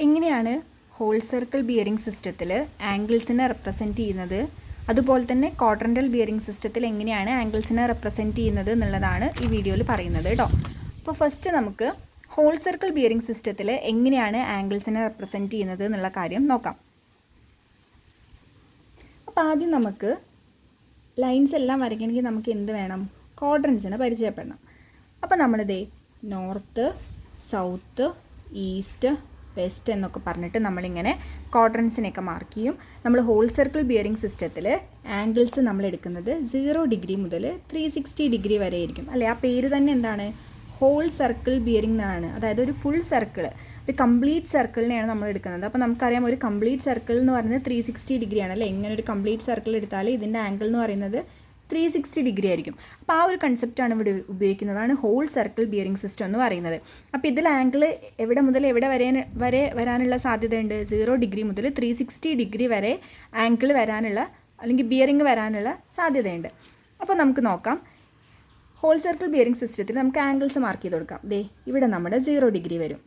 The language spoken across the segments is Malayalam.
എങ്ങനെയാണ് ഹോൾ സർക്കിൾ ബിയറിംഗ് സിസ്റ്റത്തിൽ ആംഗിൾസിനെ റെപ്രസെൻറ്റ് ചെയ്യുന്നത്, അതുപോലെ തന്നെ ക്വാഡ്രൻ്റൽ ബിയറിംഗ് സിസ്റ്റത്തിൽ എങ്ങനെയാണ് ആംഗിൾസിനെ റെപ്രസെൻറ്റ് ചെയ്യുന്നത് എന്നുള്ളതാണ് ഈ വീഡിയോയിൽ പറയുന്നത് കേട്ടോ. അപ്പോൾ ഫസ്റ്റ് നമുക്ക് ഹോൾ സർക്കിൾ ബിയറിംഗ് സിസ്റ്റത്തിൽ എങ്ങനെയാണ് ആംഗിൾസിനെ റെപ്രസെൻറ്റ് ചെയ്യുന്നത് എന്നുള്ള കാര്യം നോക്കാം. അപ്പോൾ ആദ്യം നമുക്ക് ലൈൻസ് എല്ലാം വരയ്ക്കണമെങ്കിൽ നമുക്ക് എന്ത് വേണം? ക്വാഡ്രൻസിനെ പരിചയപ്പെടണം. അപ്പോൾ നമ്മളിതേ നോർത്ത്, സൗത്ത്, ഈസ്റ്റ്, വെസ്റ്റ് എന്നൊക്കെ പറഞ്ഞിട്ട് നമ്മളിങ്ങനെ ക്വാഡ്രൻസിനെയൊക്കെ മാർക്ക് ചെയ്യും. നമ്മൾ ഹോൾ സർക്കിൾ ബിയറിംഗ് സിസ്റ്റത്തിൽ ആംഗിൾസ് നമ്മൾ എടുക്കുന്നത് 0 ഡിഗ്രി മുതൽ 360 ഡിഗ്രി വരെ ആയിരിക്കും അല്ലേ? ആ പേര് തന്നെ എന്താണ്? ഹോൾ സർക്കിൾ ബിയറിംഗ് എന്നാണ്. അതായത് ഒരു ഫുൾ സർക്കിൾ, ഒരു കംപ്ലീറ്റ് സർക്കിളിനെയാണ് നമ്മൾ എടുക്കുന്നത്. അപ്പോൾ നമുക്കറിയാം ഒരു കംപ്ലീറ്റ് സർക്കിൾ എന്ന് പറയുന്നത് 360 ഡിഗ്രിയാണ് അല്ലേ? ഇങ്ങനെ ഒരു കംപ്ലീറ്റ് സർക്കിൾ എടുത്താൽ ഇതിൻ്റെ ആംഗിൾ എന്ന് പറയുന്നത് 360 ഡിഗ്രി ആയിരിക്കും. അപ്പോൾ ആ ഒരു കൺസെപ്റ്റാണ് ഇവിടെ ഉപയോഗിക്കുന്നതാണ് ഹോൾ സർക്കിൾ ബിയറിംഗ് സിസ്റ്റം എന്ന് പറയുന്നത്. അപ്പോൾ ഇതിൽ ആംഗിൾ എവിടെ മുതൽ എവിടെ വരെ വരാനുള്ള സാധ്യതയുണ്ട്? 0 ഡിഗ്രി മുതൽ 360 ഡിഗ്രി വരെ ആംഗിൾ വരാനുള്ള അല്ലെങ്കിൽ ബിയറിംഗ് വരാനുള്ള സാധ്യതയുണ്ട്. അപ്പോൾ നമുക്ക് നോക്കാം. ഹോൾ സർക്കിൾ ബിയറിംഗ് സിസ്റ്റത്തിൽ നമുക്ക് ആംഗിൾസ് മാർക്ക് ചെയ്ത് കൊടുക്കാം. ദേ ഇവിടെ നമ്മുടെ 0 ഡിഗ്രി വരും.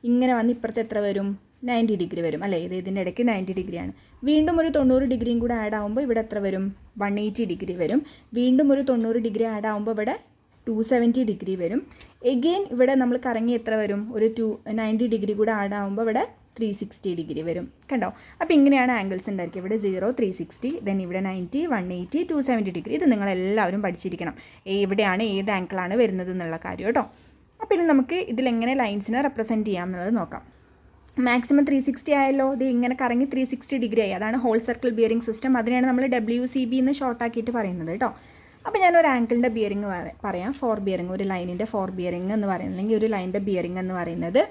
ഇങ്ങനെ വന്ന് ഇപ്പുറത്ത് എത്ര വരും? 90 ഡിഗ്രി വരും അല്ലേ? ഇതിൻ്റെ ഇടയ്ക്ക് 90 ഡിഗ്രിയാണ്. വീണ്ടും ഒരു 90 ഡിഗ്രിയും കൂടെ ആഡ് ആകുമ്പോൾ ഇവിടെ എത്ര വരും? 180 ഡിഗ്രി വരും. വീണ്ടും ഒരു 90 ഡിഗ്രി ആഡ് ആകുമ്പോൾ ഇവിടെ 270 ഡിഗ്രി വരും. എഗെയിൻ ഇവിടെ നമ്മൾ കറങ്ങി എത്ര വരും? ഒരു 90 ഡിഗ്രി കൂടെ ആഡ് ആകുമ്പോൾ ഇവിടെ 360 ഡിഗ്രി വരും. കണ്ടോ? അപ്പോൾ ഇങ്ങനെയാണ് ആംഗിൾസ് ഉണ്ടായിരിക്കുക. ഇവിടെ 0, 360, ദെൻ ഇവിടെ 90, 180, 270 ഡിഗ്രി. ഇത് നിങ്ങളെല്ലാവരും പഠിച്ചിരിക്കണം, എവിടെയാണ് ഏത് ആംഗിളാണ് വരുന്നത് എന്നുള്ള കാര്യം കേട്ടോ. അപ്പോൾ ഇനി നമുക്ക് ഇതിലെങ്ങനെ ലൈൻസിനെ റെപ്രസെൻറ്റ് ചെയ്യാം എന്നുള്ളത് നോക്കാം. മാക്സിമം 360 ആയല്ലോ. ഇത് ഇങ്ങനെ കറങ്ങി 360 ഡിഗ്രി ആയി. അതാണ് ഹോൾ സർക്കിൾ ബിയറിംഗ് സിസ്റ്റം. അതിനെയാണ് നമ്മൾ WCB എന്ന് ഷോർട്ടാക്കിയിട്ട് പറയുന്നത് കേട്ടോ. അപ്പോൾ ഞാനൊരു ആംഗിളിൻ്റെ ബിയറിംഗ് പറയാം. 4 ബിയറിംഗ്, ഒരു ലൈനിൻ്റെ 4 ബിയറിംഗ് എന്ന് പറയുന്നത്, അല്ലെങ്കിൽ ഒരു ലൈനിൻ്റെ ബിയറിംഗ് എന്ന് പറയുന്നത്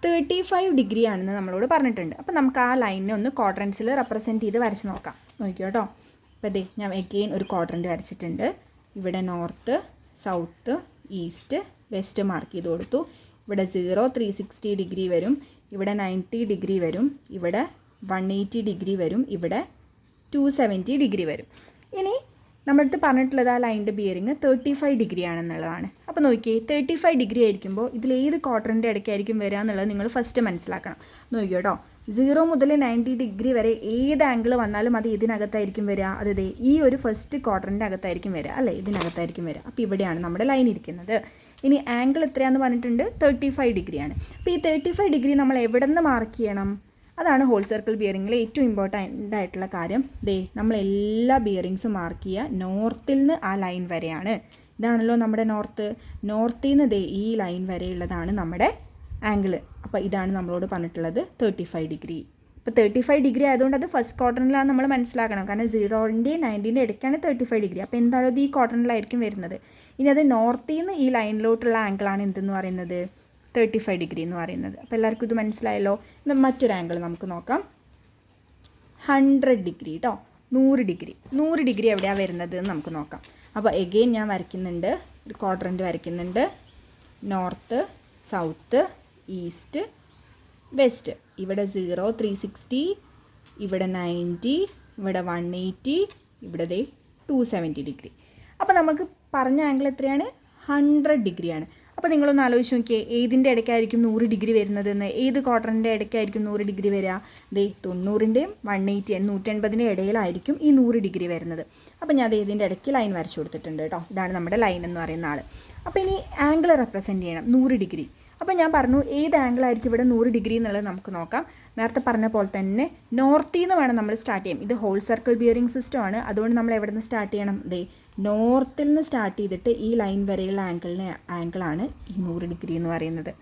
35 ഡിഗ്രി ആണെന്ന് നമ്മളോട് പറഞ്ഞിട്ടുണ്ട്. അപ്പോൾ നമുക്ക് ആ ലൈനിനെ ഒന്ന് ക്വാഡ്രൻസിൽ റെപ്രസെൻറ്റ് ചെയ്ത് വരച്ച് നോക്കാം. നോക്കിയോ കേട്ടോ. അപ്പോൾ ദേ ഞാൻ എഗെയിൻ ഒരു ക്വാഡ്രൻറ്റ് വരച്ചിട്ടുണ്ട്. ഇവിടെ north, south, east, west mark ചെയ്ത് കൊടുത്തു. ഇവിടെ 0, 360 ഡിഗ്രി വരും. ഇവിടെ 90 ഡിഗ്രി വരും. ഇവിടെ 180 ഡിഗ്രി വരും. ഇവിടെ 270 ഡിഗ്രി വരും. ഇനി നമ്മളടുത്ത് പറഞ്ഞിട്ടുള്ളത് ആ ലൈനിൻ്റെ ബിയറിങ് 35 ഡിഗ്രി ആണെന്നുള്ളതാണ്. അപ്പോൾ നോക്കിയേ, 35 ഡിഗ്രി ആയിരിക്കുമ്പോൾ ഇതിലേത് ക്വാഡ്രൻ്റെ ഇടയ്ക്കായിരിക്കും വരിക എന്നുള്ളത് നിങ്ങൾ ഫസ്റ്റ് മനസ്സിലാക്കണം. നോക്കിയോ കേട്ടോ. 0 മുതൽ 90 ഡിഗ്രി വരെ ഏത് ആംഗിൾ വന്നാലും അത് ഇതിനകത്തായിരിക്കും വരിക. അത് ഈ ഒരു ഫസ്റ്റ് ക്വാഡ്രൻ്റെ അകത്തായിരിക്കും വരിക അല്ലേ? ഇതിനകത്തായിരിക്കും വരിക. അപ്പോൾ ഇവിടെയാണ് നമ്മുടെ ലൈൻ ഇരിക്കുന്നത്. ഇനി ആംഗിൾ എത്രയാണെന്ന് പറഞ്ഞിട്ടുണ്ട്? 35 ഡിഗ്രിയാണ്. അപ്പോൾ ഈ 35 ഡിഗ്രി നമ്മൾ എവിടെ നിന്ന് മാർക്ക് ചെയ്യണം? അതാണ് ഹോൾ സർക്കിൾ ബിയറിങ്ങിൽ ഏറ്റവും ഇമ്പോർട്ടൻ്റ് ആയിട്ടുള്ള കാര്യം. ദേ നമ്മൾ എല്ലാ ബിയറിങ്സും മാർക്ക് ചെയ്യുക നോർത്തിൽ നിന്ന് ആ ലൈൻ വരെയാണ്. ഇതാണല്ലോ നമ്മുടെ നോർത്ത്. നോർത്തിൽ നിന്ന് ദേ ഈ ലൈൻ വരെയുള്ളതാണ് നമ്മുടെ ആംഗിൾ. അപ്പോൾ ഇതാണ് നമ്മളോട് പറഞ്ഞിട്ടുള്ളത് 35 ഡിഗ്രി. ഇപ്പോൾ 35 ഡിഗ്രി ആയതുകൊണ്ട് അത് ഫസ്റ്റ് ക്വാഡ്രൻറ്റിലാണ് നമ്മൾ മനസ്സിലാക്കണം. കാരണം 0-ൻ്റെയും 90-ൻ്റെയും ഇടയ്ക്കാണ് 35 ഡിഗ്രി. അപ്പോൾ എന്തായാലും അത് ഈ ക്വാഡ്രൻറ്റിലായിരിക്കും വരുന്നത്. ഇനി അത് നോർത്തിൽ നിന്ന് ഈ ലൈനിലോട്ടുള്ള ആംഗിളാണ് എന്തെന്ന് പറയുന്നത്? 35 ഡിഗ്രി എന്ന് പറയുന്നത്. അപ്പോൾ എല്ലാവർക്കും ഇത് മനസ്സിലായല്ലോ. മറ്റൊരു ആംഗിൾ നമുക്ക് നോക്കാം. 100 ഡിഗ്രി കേട്ടോ. 100 ഡിഗ്രി. 100 ഡിഗ്രി എവിടെയാണ് വരുന്നത് എന്ന് നമുക്ക് നോക്കാം. അപ്പോൾ എഗെയിൻ ഞാൻ വരയ്ക്കുന്നുണ്ട്, ഒരു ക്വാഡ്രൻറ്റ് വരയ്ക്കുന്നുണ്ട്. North, south, east, west. ഇവിടെ 0, 360, ഇവിടെ 90, ഇവിടെ 180, ഇവിടെ 270 ഡിഗ്രി. അപ്പോൾ നമുക്ക് പറഞ്ഞ ആംഗിൾ എത്രയാണ്? 100 ഡിഗ്രിയാണ്. അപ്പോൾ നിങ്ങളൊന്ന് ആലോചിച്ച് നോക്കിയേ, ഏതിൻ്റെ ഇടയ്ക്കായിരിക്കും 100 ഡിഗ്രി വരുന്നതെന്ന്? ഏത് ക്വാഡ്രൻ്റെ ഇടയ്ക്കായിരിക്കും 100 ഡിഗ്രി വരിക? 90-ൻ്റെയും 180, 180-ൻ്റെയും ഇടയിലായിരിക്കും ഈ 100 ഡിഗ്രി വരുന്നത്. അപ്പോൾ ഞാൻ അത് ഇതിൻ്റെ ഇടയ്ക്ക് ലൈൻ വരച്ചു കൊടുത്തിട്ടുണ്ട് കേട്ടോ. ഇതാണ് നമ്മുടെ ലൈൻ എന്ന് പറയുന്ന ആൾ. അപ്പോൾ ഇനി ആംഗിൾ റെപ്രസെൻറ്റ് ചെയ്യണം 100 ഡിഗ്രി. അപ്പോൾ ഞാൻ പറഞ്ഞു ഏത് ആംഗിളായിരിക്കും ഇവിടെ 100 ഡിഗ്രി എന്നുള്ളത് നമുക്ക് നോക്കാം. നേരത്തെ പറഞ്ഞ പോലെ തന്നെ നോർത്തിൽ നിന്ന് വേണം നമ്മൾ സ്റ്റാർട്ട് ചെയ്യാം. ഇത് ഹോൾ സർക്കിൾ ബിയറിംഗ് സിസ്റ്റമാണ്. അതുകൊണ്ട് നമ്മൾ എവിടെ നിന്ന് സ്റ്റാർട്ട് ചെയ്യണം? നോർത്തിൽ നിന്ന് സ്റ്റാർട്ട് ചെയ്തിട്ട് ഈ ലൈൻ വരെയുള്ള ആംഗിളാണ് ഈ 100 ഡിഗ്രി എന്ന് പറയുന്നത്.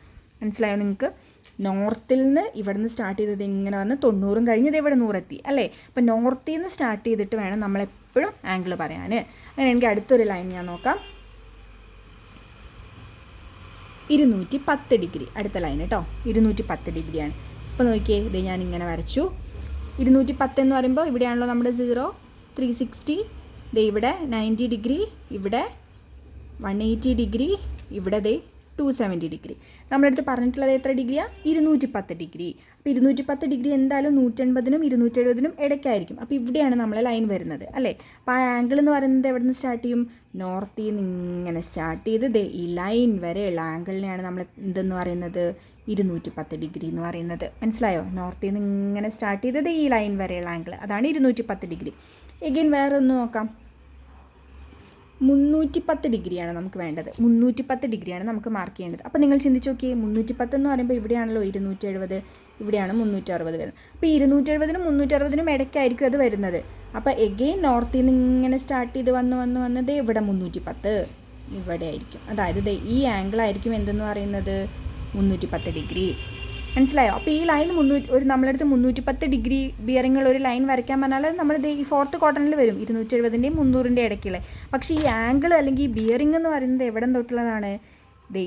മനസ്സിലായോ നിങ്ങൾക്ക്? നോർത്തിൽ നിന്ന് ഇവിടെ നിന്ന് സ്റ്റാർട്ട് ചെയ്തത് ഇങ്ങനെ വന്ന് 90 കഴിഞ്ഞത് ഇവിടെ 100 എത്തി അല്ലേ? അപ്പോൾ നോർത്തിൽ നിന്ന് സ്റ്റാർട്ട് ചെയ്തിട്ട് വേണം നമ്മളെപ്പോഴും ആംഗിൾ പറയാൻ. അങ്ങനെ എനിക്ക് അടുത്തൊരു ലൈൻ ഞാൻ നോക്കാം. 210 ഡിഗ്രി അടുത്ത ലൈൻ കേട്ടോ. 210 ഡിഗ്രിയാണ്. ഇപ്പോൾ നോക്കിയേ, ഇത് ഞാൻ ഇങ്ങനെ വരച്ചു. 210 എന്ന് പറയുമ്പോൾ ഇവിടെയാണല്ലോ നമ്മുടെ 0, 360, ഇവിടെ 90 ഡിഗ്രി, ഇവിടെ 180 ഡിഗ്രി, ഇവിടെ 270 ഡിഗ്രി. നമ്മളടുത്ത് പറഞ്ഞിട്ടുള്ളത് എത്ര ഡിഗ്രിയാണ്? 210 ഡിഗ്രി. അപ്പോൾ 210 ഡിഗ്രി എന്തായാലും 180നും 270നും ഇടയ്ക്കായിരിക്കും. അപ്പോൾ ഇവിടെയാണ് നമ്മളെ ലൈൻ വരുന്നത് അല്ലേ. അപ്പോൾ ആ ആംഗിൾ എന്ന് പറയുന്നത് എവിടെ നിന്ന് സ്റ്റാർട്ട് ചെയ്യും? നോർത്തിൽ നിന്ന് ഇങ്ങനെ സ്റ്റാർട്ട് ചെയ്ത് ഈ ലൈൻ വരെയുള്ള ആംഗിളിനെയാണ് നമ്മൾ എന്തെന്ന് പറയുന്നത്? 210 ഡിഗ്രി എന്ന് പറയുന്നത്. മനസ്സിലായോ? നോർത്തിൽ നിന്ന് ഇങ്ങനെ സ്റ്റാർട്ട് ചെയ്തത് ഈ ലൈൻ വരെയുള്ള ആംഗിൾ, അതാണ് 210 ഡിഗ്രി. എഗെയിൻ വേറെ ഒന്ന് നോക്കാം. 310 ഡിഗ്രിയാണ് നമുക്ക് വേണ്ടത്. 310 ഡിഗ്രിയാണ് നമുക്ക് മാർക്ക് ചെയ്യേണ്ടത്. അപ്പോൾ നിങ്ങൾ ചിന്തിച്ച് നോക്കിയേ, 310 എന്ന് പറയുമ്പോൾ ഇവിടെയാണല്ലോ 270, ഇവിടെയാണ് 360 വരുന്നത്. അപ്പോൾ 270നും 360നും ഇടയ്ക്കായിരിക്കും അത് വരുന്നത്. അപ്പോൾ എഗെയിൻ നോർത്തിൽ നിന്ന് ഇങ്ങനെ സ്റ്റാർട്ട് ചെയ്ത് വന്നത് ഇവിടെ 310 ഇവിടെ ആയിരിക്കും. അതായത് ഈ ആംഗിളായിരിക്കും എന്തെന്ന് പറയുന്നത്? 310 ഡിഗ്രി. മനസ്സിലായോ? അപ്പോൾ ഈ ലൈൻ നമ്മളടുത്ത് 310 ഡിഗ്രി ബിയറിങ്ങുള്ള ഒരു ലൈൻ വരയ്ക്കാൻ പറഞ്ഞാൽ നമ്മൾ ഈ ഫോർത്ത് ക്വാഡ്രന്റിൽ വരും, 270ൻ്റെയും 300ൻ്റെയും ഇടയ്ക്കുള്ള. പക്ഷേ ഈ ആംഗിൾ അല്ലെങ്കിൽ ഈ ബിയറിംഗ് എന്ന് പറയുന്നത് എവിടെ തൊട്ടുള്ളതാണ്?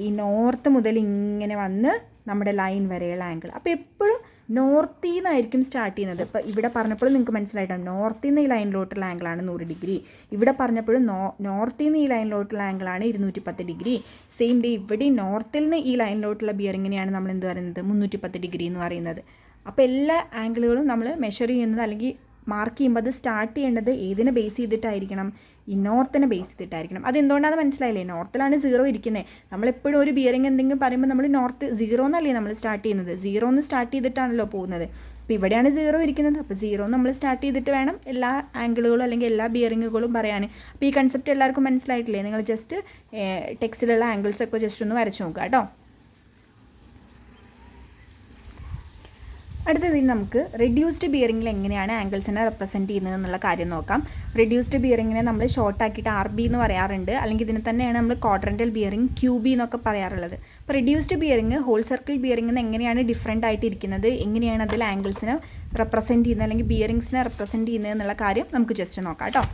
ഈ നോർത്ത് മുതൽ ഇങ്ങനെ വന്ന് നമ്മുടെ ലൈൻ വരെയുള്ള ആംഗിൾ. അപ്പോൾ എപ്പോഴും നോർത്തിൽ നിന്നായിരിക്കും സ്റ്റാർട്ട് ചെയ്യുന്നത്. ഇപ്പോൾ ഇവിടെ പറഞ്ഞപ്പോഴും നിങ്ങൾക്ക് മനസ്സിലായിട്ടാണ്, നോർത്തിൽ നിന്ന് ഈ ലൈനിലോട്ടുള്ള ആംഗിളാണ് 100 ഡിഗ്രി. ഇവിടെ പറഞ്ഞപ്പോഴും നോർത്തിൽ നിന്ന് ഈ ലൈനിലോട്ടുള്ള ആംഗിളാണ് 210 ഡിഗ്രി. സെയിം ഇവിടെ നോർത്തിൽ നിന്ന് ഈ ലൈനിലോട്ടുള്ള ബിയറിങ്ങിനെയാണ് നമ്മൾ എന്ത് പറയുന്നത്? 310 ഡിഗ്രി എന്ന് പറയുന്നത്. അപ്പോൾ എല്ലാ ആംഗിളുകളും നമ്മൾ മെഷർ ചെയ്യുന്നത് അല്ലെങ്കിൽ മാർക്ക് ചെയ്യുമ്പോൾ അത് സ്റ്റാർട്ട് ചെയ്യേണ്ടത് ഏതിനെ ബേസ് ചെയ്തിട്ടായിരിക്കണം? ഈ നോർത്തിനെ ബേസ് ചെയ്തിട്ടായിരിക്കണം. അതെന്തുകൊണ്ടാണെന്ന് മനസ്സിലായില്ലേ? നോർത്തിലാണ് 0 ഇരിക്കുന്നത്. നമ്മളെപ്പോഴും ഒരു ബിയറിംഗ് എന്തെങ്കിലും പറയുമ്പോൾ നമ്മൾ നോർത്ത് 0 എന്നല്ലേ നമ്മൾ സ്റ്റാർട്ട് ചെയ്യുന്നത്? 0 എന്ന് സ്റ്റാർട്ട് ചെയ്തിട്ടാണല്ലോ പോകുന്നത്. അപ്പോൾ ഇവിടെയാണ് 0 ഇരിക്കുന്നത്. അപ്പോൾ 0 നമ്മൾ സ്റ്റാർട്ട് ചെയ്തിട്ട് വേണം എല്ലാ ആംഗിളുകളും അല്ലെങ്കിൽ എല്ലാ ബിയറിങ്ങുകളും പറയാൻ. അപ്പോൾ ഈ കൺസെപ്റ്റ് എല്ലാവർക്കും മനസ്സിലായിട്ടില്ലേ? നിങ്ങൾ ജസ്റ്റ് ടെക്സ്റ്റിലുള്ള ആംഗിൾസൊക്കെ ജസ്റ്റ് ഒന്ന് വരച്ച് നോക്കുക കേട്ടോ. അടുത്തതിൽ നമുക്ക് റെഡ്യൂസ്ഡ് ബിയറിങ്ങിൽ എങ്ങനെയാണ് ആംഗിൾസിനെ റെപ്രസെൻറ്റ് ചെയ്യുന്നത് എന്നുള്ള കാര്യം നോക്കാം. റെഡ്യൂസ്ഡ് ബിയറിങ്ങിനെ നമ്മൾ ഷോർട്ടാക്കിയിട്ട് RB എന്ന് പറയാറുണ്ട്, അല്ലെങ്കിൽ ഇതിന് തന്നെയാണ് നമ്മൾ ക്വാഡ്രൻ്റൽ ബിയറിംഗ് QB എന്നൊക്കെ പറയാറുള്ളത്. അപ്പോൾ റെഡ്യൂസ്ഡ് ബിയറിംഗ് ഹോൾ സർക്കിൾ ബിയറിംഗിന് എങ്ങനെയാണ് ഡിഫറൻ്റ് ആയിട്ട് ഇരിക്കുന്നത്, എങ്ങനെയാണ് അതിൽ ആംഗിൾസിനെ റെപ്രസെൻറ്റ് ചെയ്യുന്നത് അല്ലെങ്കിൽ ബിയറിങ്സിനെ റെപ്രസെൻറ്റ് ചെയ്യുന്നത് എന്നുള്ള കാര്യം നമുക്ക് ജസ്റ്റ് നോക്കാം കേട്ടോ.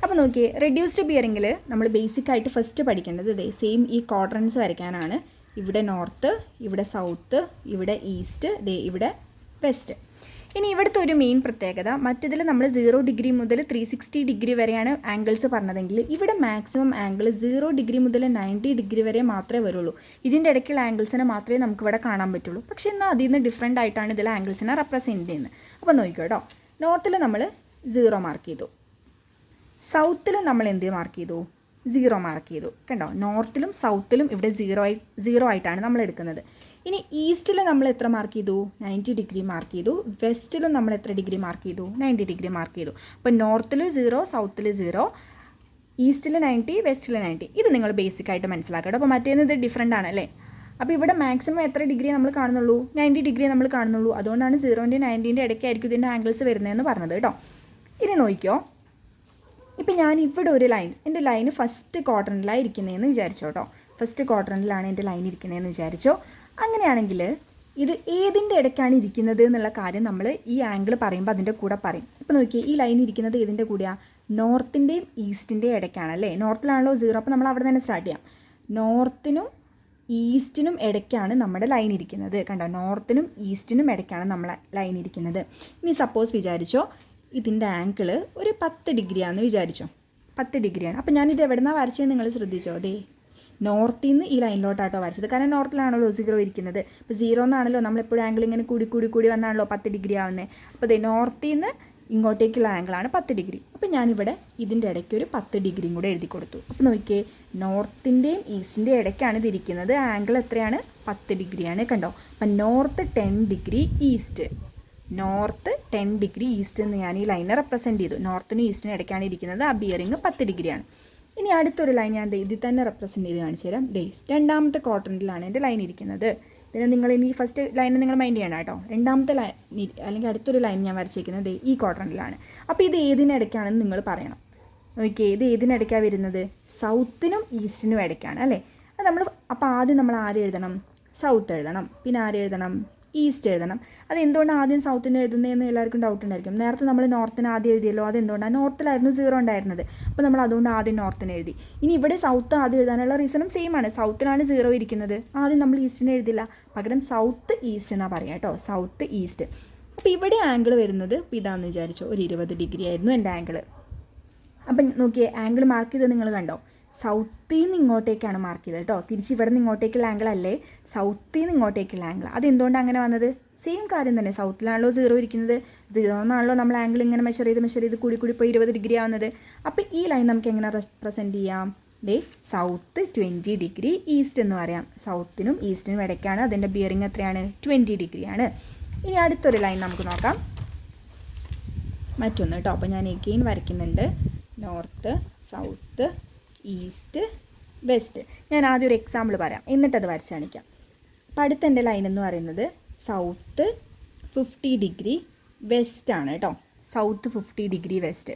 അപ്പോൾ നോക്കിയേ, റെഡ്യൂസ്ഡ് ബിയറിങ്ങിൽ നമ്മൾ ബേസിക്കായിട്ട് ഫസ്റ്റ് പഠിക്കേണ്ടത് സെയിം ഈ ക്വാഡ്രൻസ് വരയ്ക്കാനാണ്. ഇവിടെ നോർത്ത്, ഇവിടെ സൗത്ത്, ഇവിടെ ഈസ്റ്റ്, ഇവിടെ വെസ്റ്റ്. ഇനി ഇവിടുത്തെ ഒരു മെയിൻ പ്രത്യേകത, മറ്റതിൽ നമ്മൾ 0 ഡിഗ്രി മുതൽ 360 ഡിഗ്രി വരെയാണ് ആംഗിൾസ് പറഞ്ഞതെങ്കിൽ ഇവിടെ മാക്സിമം ആംഗിൾ 0 ഡിഗ്രി മുതൽ 90 ഡിഗ്രി വരെ മാത്രമേ വരുള്ളൂ. ഇതിൻ്റെ ഇടയ്ക്കുള്ള ആംഗിൾസിനെ മാത്രമേ നമുക്കിവിടെ കാണാൻ പറ്റുള്ളൂ. പക്ഷേ എന്നാൽ അതിൽ നിന്ന് ഡിഫറെൻ്റ് ആയിട്ടാണ് ഇതിൽ ആംഗിൾസിനെ റെപ്രസെൻറ്റ് ചെയ്യുന്നത്. അപ്പോൾ നോക്കിക്കോ കേട്ടോ, നോർത്തിൽ നമ്മൾ 0 മാർക്ക് ചെയ്തു, സൗത്തിൽ നമ്മൾ എന്ത് മാർക്ക് ചെയ്തു? 0 മാർക്ക് ചെയ്തു. കണ്ടോ, നോർത്തിലും സൗത്തിലും ഇവിടെ 0 ആയിട്ടാണ് നമ്മൾ എടുക്കുന്നത്. ഇനി ഈസ്റ്റിൽ നമ്മൾ എത്ര മാർക്ക് ചെയ്തു? 90 ഡിഗ്രി മാർക്ക് ചെയ്തു. വെസ്റ്റിലും നമ്മൾ എത്ര ഡിഗ്രി മാർക്ക് ചെയ്തു? 90 ഡിഗ്രി മാർക്ക് ചെയ്തു. അപ്പോൾ നോർത്തിൽ 0, സൗത്തിൽ 0, ഈസ്റ്റിൽ 90, വെസ്റ്റിൽ 90. ഇത് നിങ്ങൾ ബേസിക്കായിട്ട് മനസ്സിലാക്കണം. അപ്പോൾ മറ്റേന്ന് ഇത് ഡിഫറെൻ്റ് ആണ് അല്ലേ. അപ്പോൾ ഇവിടെ മാക്സിമം എത്ര ഡിഗ്രി നമ്മൾ കാണുന്നുള്ളൂ? 90 ഡിഗ്രി നമ്മൾ കാണുന്നുള്ളൂ. അതുകൊണ്ടാണ് 0ൻ്റെയും 90ൻ്റെയും ഇടയ്ക്കായിരിക്കും ഇതിൻ്റെ ആംഗിൾസ് വരുന്നതെന്ന് പറഞ്ഞത് കേട്ടോ. ഇനി നോക്കിക്കോ, ഇപ്പം ഞാൻ ഇവിടെ ഒരു ലൈൻ, എൻ്റെ ലൈന് ഫസ്റ്റ് ക്വാഡ്രൻറ്റിലാണ് ഇരിക്കുന്നതെന്ന് വിചാരിച്ചോ കേട്ടോ. ഫസ്റ്റ് ക്വാഡ്രൻറ്റിലാണ് എൻ്റെ ലൈൻ ഇരിക്കുന്നതെന്ന് വിചാരിച്ചോ. അങ്ങനെയാണെങ്കിൽ ഇത് ഏതിൻ്റെ ഇടയ്ക്കാണ് ഇരിക്കുന്നത് എന്നുള്ള കാര്യം നമ്മൾ ഈ ആംഗിൾ പറയുമ്പോൾ അതിൻ്റെ കൂടെ പറയും. ഇപ്പോൾ നോക്കിയേ, ഈ ലൈൻ ഇരിക്കുന്നത് ഏതിൻ്റെ കൂടെയാണ്? നോർത്തിൻ്റെയും ഈസ്റ്റിൻ്റെയും ഇടയ്ക്കാണ് അല്ലേ. നോർത്തിലാണല്ലോ 0, അപ്പോൾ നമ്മൾ അവിടെ തന്നെ സ്റ്റാർട്ട് ചെയ്യാം. നോർത്തിനും ഈസ്റ്റിനും ഇടയ്ക്കാണ് നമ്മുടെ ലൈൻ ഇരിക്കുന്നത്. കണ്ടോ, നോർത്തിനും ഈസ്റ്റിനും ഇടയ്ക്കാണ് നമ്മളെ ലൈൻ ഇരിക്കുന്നത്. ഇനി സപ്പോസ് വിചാരിച്ചോ ഇതിൻ്റെ ആംഗിൾ ഒരു 10 ഡിഗ്രിയാണെന്ന് വിചാരിച്ചോ. 10 ഡിഗ്രിയാണ്. അപ്പോൾ ഞാനിത് എവിടെ നിന്നാണ് വരച്ചത് നിങ്ങൾ ശ്രദ്ധിച്ചോ? നോർത്തിൽ നിന്ന് ഈ ലൈനിലോട്ടാട്ടോ വരച്ചത്. കാരണം നോർത്തിലാണല്ലോ 0 ഇരിക്കുന്നത്. ഇപ്പോൾ 0 എന്നാണല്ലോ നമ്മളെപ്പോഴും ആംഗിൾ ഇങ്ങനെ കൂടി വന്നാണല്ലോ 10 ഡിഗ്രി ആവുന്നത്. അപ്പോൾ നോർത്തിൽ നിന്ന് ഇങ്ങോട്ടേക്കുള്ള ആംഗിളാണ് 10 ഡിഗ്രി. അപ്പോൾ ഞാനിവിടെ ഇതിൻ്റെ ഇടയ്ക്ക് ഒരു 10 ഡിഗ്രിയും കൂടെ എഴുതി കൊടുത്തു. അപ്പോൾ നോക്കിയേ, നോർത്തിൻ്റെയും ഈസ്റ്റിൻ്റെയും ഇടയ്ക്കാണ് ഇതിരിക്കുന്നത്. ആംഗിൾ എത്രയാണ്? 10 ഡിഗ്രിയാണ്. കണ്ടോ, അപ്പം north 10 degree east, north 10 degree east എന്ന് ഞാൻ ഈ ലൈനെ റെപ്രസെൻറ്റ് ചെയ്തു. നോർത്തിനും ഈസ്റ്റിനും ഇടയ്ക്കാണ് ഇരിക്കുന്നത്. ആ ബിയറിങ് 10 ഡിഗ്രിയാണ്. ഇനി അടുത്തൊരു ലൈൻ ഞാൻ ഇതിൽ തന്നെ റെപ്രസെൻറ്റ് ചെയ്ത് കാണിച്ചു തരാം. രണ്ടാമത്തെ ക്വാഡ്രൻറ്റിലാണ് എൻ്റെ ലൈൻ ഇരിക്കുന്നത്. ഇതിന് നിങ്ങൾ ഇനി ഫസ്റ്റ് ലൈന് നിങ്ങൾ മൈൻഡ് ചെയ്യണം കേട്ടോ. രണ്ടാമത്തെ ലൈൻ അല്ലെങ്കിൽ അടുത്തൊരു ലൈൻ ഞാൻ വരച്ചിരിക്കുന്നത് ഈ ക്വാഡ്രൻറ്റിലാണ്. അപ്പോൾ ഇത് ഏതിനിടയ്ക്കാണെന്ന് നിങ്ങൾ പറയണം. ഓക്കെ, ഇത് ഏതിനിടയ്ക്കാണ് വരുന്നത്? സൗത്തിനും ഈസ്റ്റിനും ഇടയ്ക്കാണ് അല്ലേ. അത് നമ്മൾ അപ്പോൾ ആദ്യം നമ്മൾ ആര് എഴുതണം? സൗത്ത് എഴുതണം. പിന്നെ ആര് എഴുതണം? ഈസ്റ്റ് എഴുതണം. അതെന്തുകൊണ്ട് ആദ്യം സൗത്തിന് എഴുതുന്നതെന്ന് എല്ലാവർക്കും ഡൗട്ട് ഉണ്ടായിരിക്കും. നേരത്തെ നമ്മൾ നോർത്തിന് ആദ്യം എഴുതിയല്ലോ, അതെന്തുകൊണ്ടാണ്? നോർത്തിലായിരുന്നു 0 ഉണ്ടായിരുന്നത്. അപ്പോൾ നമ്മൾ അതുകൊണ്ട് ആദ്യം നോർത്തിന് എഴുതി. ഇനി ഇവിടെ സൗത്ത് ആദ്യം എഴുതാനുള്ള റീസണും സെയിം ആണ്. സൗത്തിലാണ് 0 ഇരിക്കുന്നത്. ആദ്യം നമ്മൾ ഈസ്റ്റിനെ എഴുതില്ല, പകരം സൗത്ത് ഈസ്റ്റ് എന്നാണ് പറയുക കേട്ടോ. South east. അപ്പോൾ ഇവിടെ ആംഗിൾ വരുന്നത് ഇപ്പോൾ ഇതാണെന്ന് വിചാരിച്ചോ, ഒരു 20 ഡിഗ്രി ആയിരുന്നു എൻ്റെ ആംഗിൾ. അപ്പം നോക്കിയേ, ആംഗിൾ മാർക്ക് ചെയ്ത് നിങ്ങൾ കണ്ടോ? സൗത്തിൽ നിന്ന് ഇങ്ങോട്ടേക്കാണ് മാർക്ക് ചെയ്തത് കേട്ടോ. തിരിച്ച് ഇവിടെ നിന്ന് ഇങ്ങോട്ടേക്കുള്ള ആംഗിൾ അല്ലേ, സൗത്തിൽ നിന്ന് ഇങ്ങോട്ടേക്കുള്ള ആംഗിൾ. അതെന്തുകൊണ്ടാണ് അങ്ങനെ വന്നത്? സെയിം കാര്യം തന്നെ. സൗത്തിലാണല്ലോ 0 ഇരിക്കുന്നത്, 0 എന്നാണല്ലോ നമ്മൾ ആംഗിൾ ഇങ്ങനെ മെഷർ ചെയ്ത് കൂടി പോയി 20 ഡിഗ്രി ആവുന്നത്. അപ്പോൾ ഈ ലൈൻ നമുക്ക് എങ്ങനെ റെപ്രസെൻറ്റ് ചെയ്യാം? സൗത്ത് 20 ഡിഗ്രി ഈസ്റ്റ് എന്ന് പറയാം. സൗത്തിനും ഈസ്റ്റിനും ഇടയ്ക്കാണ്, അതിൻ്റെ ബിയറിംഗ് എത്രയാണ്? 20 ഡിഗ്രിയാണ്. ഇനി അടുത്തൊരു ലൈൻ നമുക്ക് നോക്കാം, മറ്റൊന്ന് കേട്ടോ. അപ്പോൾ ഞാൻ എഗെയിൻ വരയ്ക്കുന്നുണ്ട്. North, south, east, west. ഞാൻ ആദ്യം ഒരു എക്സാമ്പിൾ പറയാം, എന്നിട്ടത് വരച്ച് കാണിക്കാം. അപ്പോൾ അടുത്ത എൻ്റെ ലൈൻ എന്ന് പറയുന്നത് സൗത്ത് 50 ഡിഗ്രി വെസ്റ്റ് ആണ് കേട്ടോ. South 50 degree west.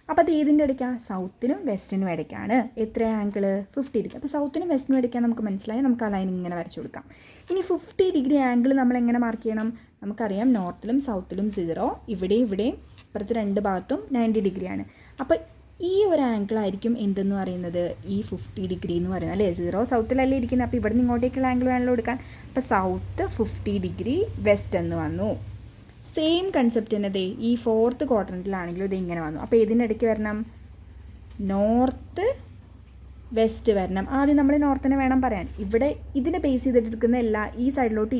അപ്പോൾ അത് ഏതിൻ്റെ ഇടയ്ക്കാണ്? സൗത്തിനും വെസ്റ്റിനും ഇടയ്ക്കാണ്. എത്ര ആംഗിൾ? 50 ഡിഗ്രി. അപ്പോൾ സൗത്തിനും വെസ്റ്റിനും ഇടയ്ക്കാണ് നമുക്ക് മനസ്സിലായി. നമുക്ക് ആ ലൈൻ ഇങ്ങനെ വരച്ചു കൊടുക്കാം. ഇനി 50 ഡിഗ്രി ആംഗിൾ നമ്മൾ എങ്ങനെ മാർക്ക് ചെയ്യണം? നമുക്കറിയാം നോർത്തിലും സൗത്തിലും 0, ഇവിടെയും ഇപ്പുറത്ത് രണ്ട് ഭാഗത്തും 90 ഡിഗ്രിയാണ്. അപ്പോൾ ഈ ഒരു ആംഗിൾ ആയിരിക്കും എന്തെന്ന് പറയുന്നത്? ഈ 50 ഡിഗ്രി എന്ന് പറയുന്നത് അല്ലേ. 0 സൗത്തിലല്ലേ ഇരിക്കുന്നത്, അപ്പോൾ ഇവിടെ നിന്ന് ഇങ്ങോട്ടേക്കുള്ള ആംഗിൾ വേണമല്ലോ എടുക്കാൻ. അപ്പോൾ സൗത്ത് 50 ഡിഗ്രി വെസ്റ്റ് എന്ന് വന്നു. സെയിം കൺസെപ്റ്റ് തന്നെ ഈ 4th ക്വാഡ്രൻറ്റിലാണെങ്കിലും ഇത് ഇങ്ങനെ വന്നു. അപ്പോൾ ഇതിൻ്റെ ഇടയ്ക്ക് വരണം നോർത്ത് വെസ്റ്റ് വരണം. ആദ്യം നമ്മൾ നോർത്തിനെ വേണം പറയാൻ. ഇവിടെ ഇതിനെ ബേസ് ചെയ്തിട്ടെടുക്കുന്ന ഈ സൈഡിലോട്ട്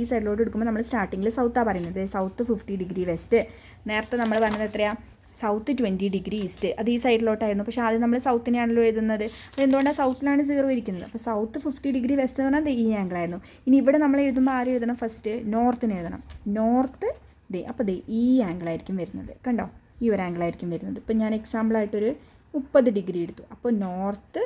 എടുക്കുമ്പോൾ നമ്മൾ സ്റ്റാർട്ടിങ്ങിൽ സൗത്താണ് പറയുന്നത്. South 50 degree west. നേരത്തെ നമ്മൾ പറഞ്ഞത് എത്രയാണ്? South 20 degree east. അത് ഈ സൈഡിലോട്ടായിരുന്നു, പക്ഷേ ആദ്യം നമ്മൾ സൗത്തിനെയാണല്ലോ എഴുതുന്നത്. അതെന്തുകൊണ്ടാണ്? സൗത്തിലാണ് 0 ഇരിക്കുന്നത്. അപ്പോൾ സൗത്ത് 50 ഡിഗ്രി വെസ്റ്റ് എന്ന് പറഞ്ഞാൽ ഈ ആംഗിളായിരുന്നു. ഇനി ഇവിടെ നമ്മൾ എഴുതുമ്പോൾ ആരും എഴുതണം? ഫസ്റ്റ് നോർത്തിന് എഴുതണം. നോർത്ത് അപ്പോൾ ഈ ആംഗിളായിരിക്കും വരുന്നത്. കണ്ടോ, ഈ ഒരു ആംഗിളായിരിക്കും വരുന്നത്. ഇപ്പോൾ ഞാൻ എക്സാമ്പിളായിട്ടൊരു 30 ഡിഗ്രി എടുത്തു. അപ്പോൾ north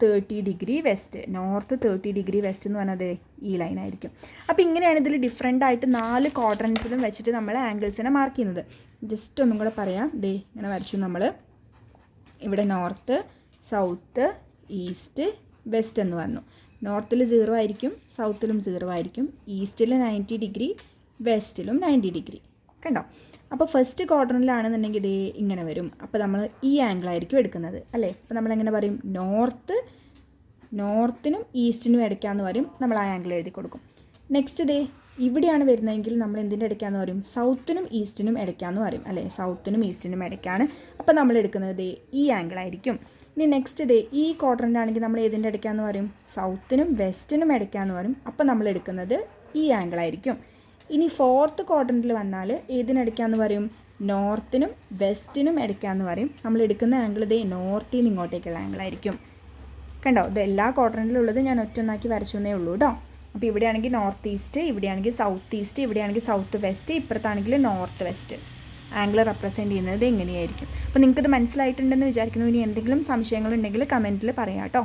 30 degree west. North 30 degree west എന്ന് പറഞ്ഞത് ഈ ലൈനായിരിക്കും. അപ്പോൾ ഇങ്ങനെയാണ് ഇതിൽ ഡിഫറെൻ്റ് ആയിട്ട് 4 ക്വാഡ്രൻസിലും വെച്ചിട്ട് നമ്മൾ ആംഗിൾസിനെ മാർക്ക് ചെയ്യുന്നത്. ജസ്റ്റ് ഒന്നും കൂടെ പറയാം. ഇങ്ങനെ വരച്ചു നമ്മൾ. ഇവിടെ നോർത്ത്, സൗത്ത്, ഈസ്റ്റ്, വെസ്റ്റ് എന്ന് പറഞ്ഞു. നോർത്തിൽ 0 ആയിരിക്കും, സൗത്തിലും 0 ആയിരിക്കും, ഈസ്റ്റിൽ 90 ഡിഗ്രി, വെസ്റ്റിലും 90 ഡിഗ്രി. കണ്ടോ? അപ്പോൾ ഫസ്റ്റ് ക്വാഡ്രൻറ്റിലാണെന്നുണ്ടെങ്കിൽ ഇങ്ങനെ വരും. അപ്പോൾ നമ്മൾ ഈ ആംഗിളായിരിക്കും എടുക്കുന്നത് അല്ലേ. അപ്പോൾ നമ്മളെങ്ങനെ പറയും? നോർത്തിനും ഈസ്റ്റിനും ഇടയ്ക്കാന്ന് പറയും. നമ്മൾ ആ ആംഗിൾ എഴുതി കൊടുക്കും. നെക്സ്റ്റ് ഇവിടെയാണ് വരുന്നതെങ്കിൽ നമ്മൾ എന്തിൻ്റെ ഇടയ്ക്കാന്ന് പറയും? സൗത്തിനും ഈസ്റ്റിനും ഇടയ്ക്കാന്ന് പറയും അല്ലേ. സൗത്തിനും ഈസ്റ്റിനും ഇടയ്ക്കാണ്. അപ്പോൾ നമ്മൾ എടുക്കുന്നത് ഈ ആംഗിളായിരിക്കും. ഇനി നെക്സ്റ്റ് ഈ ക്വാഡ്രൻ്റ് ആണെങ്കിൽ നമ്മൾ ഏതിൻ്റെ ഇടയ്ക്കാന്ന് പറയും? സൗത്തിനും വെസ്റ്റിനും ഇടയ്ക്കാന്ന് പറയും. അപ്പോൾ നമ്മൾ എടുക്കുന്നത് ഈ ആംഗിളായിരിക്കും. ഇനി 4th ക്വാഡ്രൻറ്റിൽ വന്നാൽ ഏതിനിടയ്ക്കാന്ന് പറയും? നോർത്തിനും വെസ്റ്റിനും ഇടയ്ക്കാന്ന് പറയും. നമ്മൾ എടുക്കുന്ന ആംഗിൾ നോർത്തിൽ നിന്ന് ഇങ്ങോട്ടേക്കുള്ള ആംഗിളായിരിക്കും. കണ്ടോ, ഇത് എല്ലാ ക്വാഡ്രൻറ്റിലുള്ളത് ഞാൻ ഒറ്റൊന്നാക്കി വരച്ചെന്നേ ഉള്ളൂ കേട്ടോ. അപ്പോൾ ഇവിടെയാണെങ്കിൽ നോർത്ത് ഈസ്റ്റ്, ഇവിടെയാണെങ്കിൽ സൗത്ത് ഈസ്റ്റ്, ഇവിടെയാണെങ്കിൽ സൗത്ത് വെസ്റ്റ്, ഇപ്പുറത്താണെങ്കിൽ നോർത്ത് വെസ്റ്റ്. ആംഗിൾ റെപ്രസെൻറ്റ് ചെയ്യുന്നത് എങ്ങനെയായിരിക്കും? അപ്പോൾ നിങ്ങൾക്കിത് മനസ്സിലായിട്ടുണ്ടെന്ന് വിചാരിക്കുന്നു. ഇനി എന്തെങ്കിലും സംശയങ്ങളുണ്ടെങ്കിൽ കമൻറ്റിൽ പറയാം കേട്ടോ.